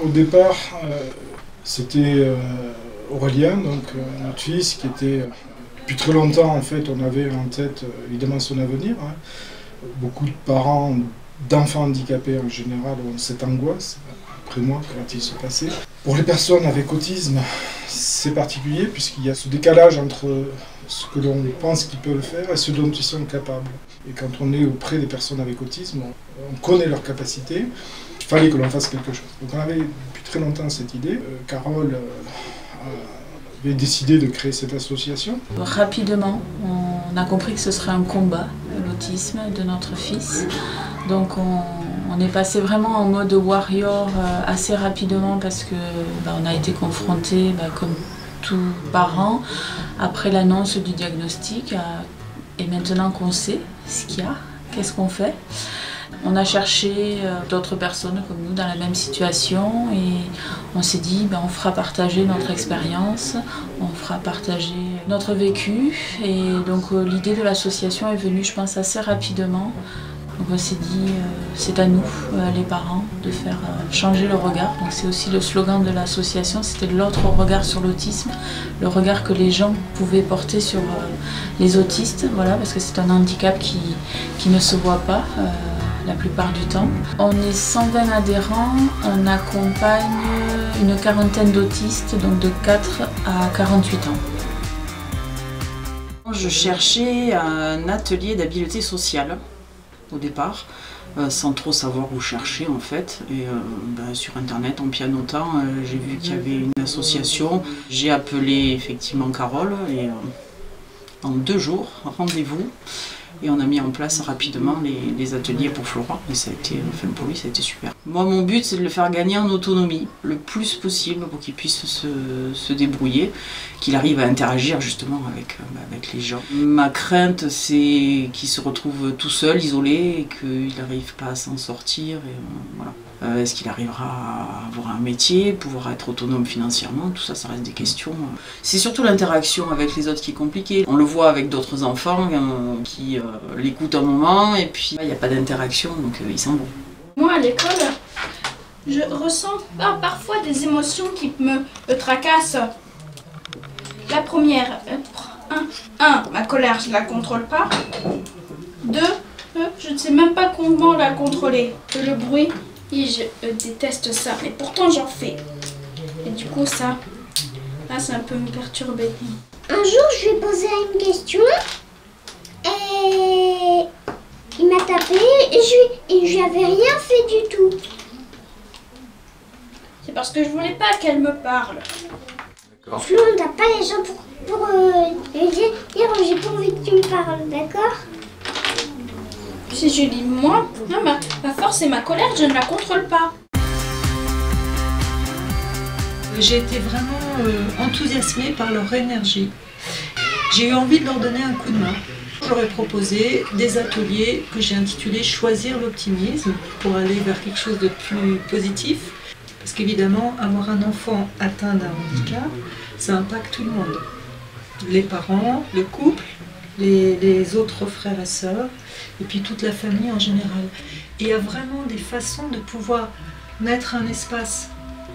Au départ, c'était Aurélien, donc notre fils, qui était depuis très longtemps, en fait, on avait en tête évidemment son avenir. Hein. Beaucoup de parents d'enfants handicapés en général ont cette angoisse. Après moi, que va-t-il se passer? Pour les personnes avec autisme, c'est particulier puisqu'il y a ce décalage entre ce que l'on pense qu'ils peuvent faire et ce dont ils sont capables. Et quand on est auprès des personnes avec autisme, on connaît leurs capacités. Il fallait que l'on fasse quelque chose. Donc on avait depuis très longtemps cette idée. Carole avait décidé de créer cette association. Rapidement, on a compris que ce serait un combat, l'autisme de notre fils. Donc on est passé vraiment en mode warrior assez rapidement parce que on a été confrontés, comme tous parents, après l'annonce du diagnostic. Et maintenant qu'on sait ce qu'il y a, qu'est-ce qu'on fait? On a cherché d'autres personnes comme nous dans la même situation et on s'est dit on fera partager notre expérience, on fera partager notre vécu. Et donc l'idée de l'association est venue, je pense, assez rapidement. Donc on s'est dit c'est à nous, les parents, de faire changer le regard. Donc c'est aussi le slogan de l'association, c'était l'autre regard sur l'autisme, le regard que les gens pouvaient porter sur les autistes, voilà, parce que c'est un handicap qui ne se voit pas la plupart du temps. On est 120 adhérents, on accompagne une quarantaine d'autistes, donc de 4 à 48 ans. Je cherchais un atelier d'habileté sociale au départ, sans trop savoir où chercher en fait. Et sur internet, en pianotant, j'ai vu qu'il y avait une association. J'ai appelé effectivement Carole et en 2 jours, rendez-vous. Et on a mis en place rapidement les ateliers pour Flora. Et ça a été, pour lui, ça a été super. Moi, mon but, c'est de le faire gagner en autonomie le plus possible pour qu'il puisse se débrouiller, qu'il arrive à interagir justement avec les gens. Ma crainte, c'est qu'il se retrouve tout seul, isolé, et qu'il n'arrive pas à s'en sortir. Et, voilà. Est-ce qu'il arrivera à avoir un métier, pouvoir être autonome financièrement? Tout ça, ça reste des questions. C'est surtout l'interaction avec les autres qui est compliquée. On le voit avec d'autres enfants qui l'écoutent un moment et puis il n'y a pas d'interaction, donc ils s'en vont. Moi, à l'école, je ressens parfois des émotions qui me tracassent. La première, ma colère, je ne la contrôle pas. 2, je ne sais même pas comment la contrôler. Le bruit, et je déteste ça, mais pourtant j'en fais. Et du coup, ça un peu me perturber. Un jour, je lui ai posé une question et il m'a tapé et je lui avais rien fait du tout. C'est parce que je voulais pas qu'elle me parle. Flo, on tape pas les gens pour lui dire j'ai pas envie que tu me parles, d'accord? Si je dis moi, ma force et ma colère, je ne la contrôle pas. J'ai été vraiment enthousiasmée par leur énergie. J'ai eu envie de leur donner un coup de main. J'aurais proposé des ateliers que j'ai intitulés « Choisir l'optimisme » pour aller vers quelque chose de plus positif. Parce qu'évidemment, avoir un enfant atteint d'un handicap, ça impacte tout le monde. Les parents, le couple, les autres frères et sœurs, et puis toute la famille en général. Et il y a vraiment des façons de pouvoir mettre un espace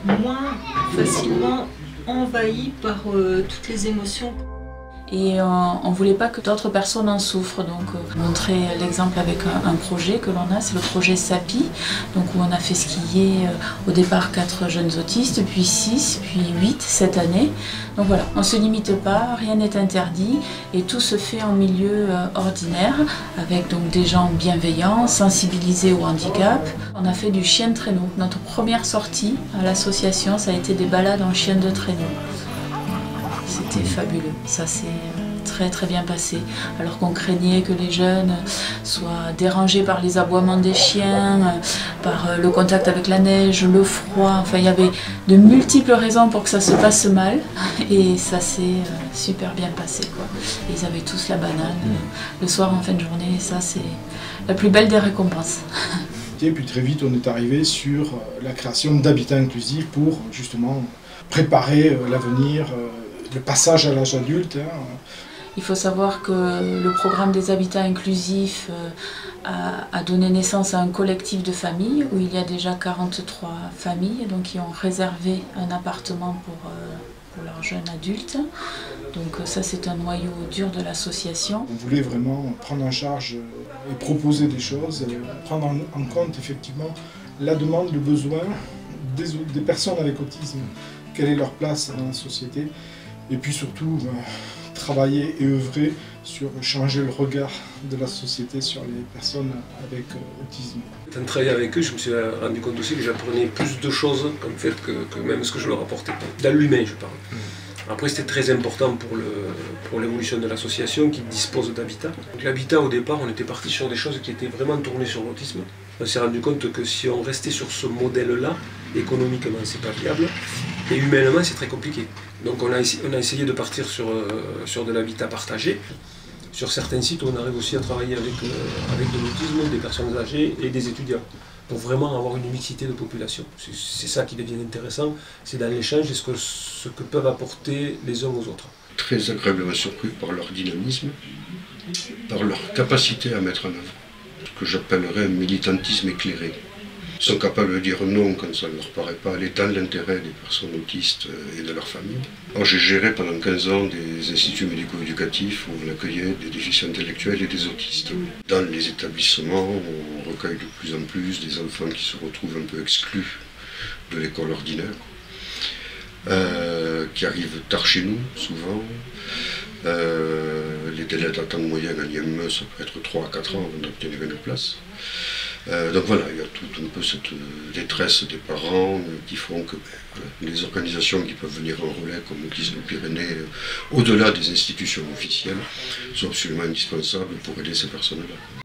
moins facilement envahi par toutes les émotions. Et on ne voulait pas que d'autres personnes en souffrent, donc montrer l'exemple avec un projet que l'on a, c'est le projet SAPI, donc où on a fait skier au départ 4 jeunes autistes, puis 6, puis 8 cette année. Donc voilà, on ne se limite pas, rien n'est interdit et tout se fait en milieu ordinaire avec donc des gens bienveillants, sensibilisés au handicap. On a fait du chien de traîneau. Notre première sortie à l'association, ça a été des balades en chien de traîneau. C'était fabuleux, ça s'est très bien passé, alors qu'on craignait que les jeunes soient dérangés par les aboiements des chiens, par le contact avec la neige, le froid, enfin il y avait de multiples raisons pour que ça se passe mal et ça s'est super bien passé, quoi. Ils avaient tous la banane le soir en fin de journée et ça c'est la plus belle des récompenses. Et puis très vite on est arrivé sur la création d'habitats inclusifs pour justement préparer l'avenir, le passage à l'âge adulte. Il faut savoir que le programme des habitats inclusifs a donné naissance à un collectif de familles où il y a déjà 43 familles donc, qui ont réservé un appartement pour leurs jeunes adultes. Donc ça c'est un noyau dur de l'association. On voulait vraiment prendre en charge et proposer des choses, prendre en compte effectivement la demande, le besoin des personnes avec autisme, quelle est leur place dans la société, et puis surtout travailler et œuvrer sur changer le regard de la société sur les personnes avec autisme. En travaillant avec eux, je me suis rendu compte aussi que j'apprenais plus de choses en fait, que même ce que je leur apportais. Dans l'humain, je parle. Après, c'était très important pour l'évolution de l'association qui dispose d'habitat. L'habitat, au départ, on était parti sur des choses qui étaient vraiment tournées sur l'autisme. On s'est rendu compte que si on restait sur ce modèle-là, économiquement, c'est pas viable, et humainement, c'est très compliqué. Donc on a essayé de partir sur de l'habitat partagé. Sur certains sites, on arrive aussi à travailler avec de l'autisme, des personnes âgées et des étudiants, pour vraiment avoir une mixité de population. C'est ça qui devient intéressant, c'est dans l'échange et ce que peuvent apporter les uns aux autres. Très agréablement surpris par leur dynamisme, par leur capacité à mettre en œuvre, ce que j'appellerais un militantisme écléré. Ils sont capables de dire non quand ça ne leur paraît pas aller dans l'intérêt des personnes autistes et de leur famille. J'ai géré pendant 15 ans des instituts médico-éducatifs où on accueillait des déficients intellectuels et des autistes. Dans les établissements, on recueille de plus en plus des enfants qui se retrouvent un peu exclus de l'école ordinaire, qui arrivent tard chez nous, souvent. Les délais d'attente moyenne en IME, ça peut être 3 à 4 ans avant d'obtenir une place. Donc voilà, il y a tout un peu cette détresse des parents qui font que les organisations qui peuvent venir en relais comme Autisme Pyrénées, au-delà des institutions officielles, sont absolument indispensables pour aider ces personnes-là.